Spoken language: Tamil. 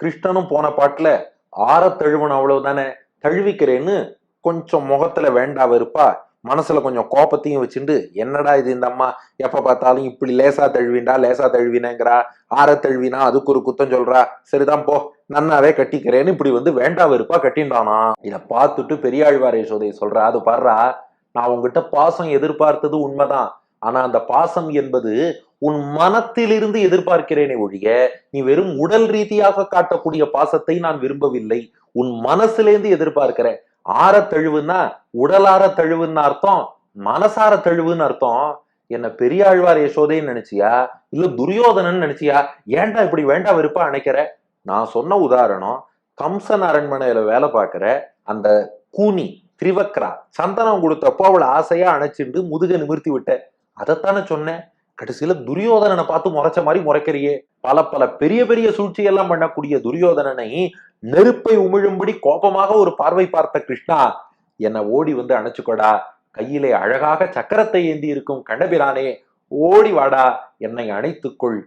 கிருஷ்ணனும் போன பாட்டுல ஆற தழுவணும் அவ்வளவுதானே, தழுவிக்கிறேன்னு கொஞ்சம் முகத்துல வேண்டா வெறுப்பா மனசுல கொஞ்சம் கோபத்தையும் வச்சுட்டு, என்னடா இது இந்த அம்மா எப்ப பார்த்தாலும் இப்படி லேசா தழுவிண்டா லேசா தழுவினேங்கிறா, ஆற தழுவினா அதுக்கு ஒரு குத்தம் சொல்றா, சரிதான் போ நன்னாவே கட்டிக்கிறேன்னு இப்படி வேண்டா வெறுப்பா கட்டின்றானா. இத பார்த்துட்டு பெரியாழ்வார் யசோதை சொல்றா, அது பாடுறா, நான் உங்ககிட்ட பாசம் எதிர்பார்த்தது உண்மைதான். ஆனா அந்த பாசம் என்பது உன் மனத்திலிருந்து எதிர்பார்க்கிறேனே ஒழிய நீ வெறும் உடல் ரீதியாக காட்டக்கூடிய பாசத்தை நான் விரும்பவில்லை. உன் மனசுலேருந்து எதிர்பார்க்கிறேன். ஆற தழுவுன்னா உடலார தழுவுன்னு அர்த்தம், மனசார தழுவுன்னு அர்த்தம். என்ன பெரியாழ்வார் யசோதைன்னு நினைச்சியா, இல்ல துரியோதனன் நினைச்சியா? ஏன்டா இப்படி வேண்டா வெறுப்பா நினைக்கிற? நான் சொன்ன உதாரணம், கம்சன் அரண்மனையில வேலை பார்க்கிற அந்த கூனி திரிவக்ரா சந்தனம் கொடுத்தப்போ அவளை ஆசையா அணைச்சிண்டு முதுக நிமிர்த்தி விட்ட, அதைத்தானே சொன்னேன். கடைசியில துரியோதனனை பார்த்து முறைச்ச மாதிரி முறைக்கிறியே. பல பல பெரிய பெரிய சூழ்ச்சியெல்லாம் பண்ணக்கூடிய துரியோதனனை நெருப்பை உமிழும்படி கோபமாக ஒரு பார்வை பார்த்த கிருஷ்ணா, என்னை ஓடி அணைச்சுக்கோடா, கையிலே அழகாக சக்கரத்தை ஏந்தி இருக்கும் கண்ணபிரானே, ஓடி வாடா, என்னை அணைத்துக்கொள்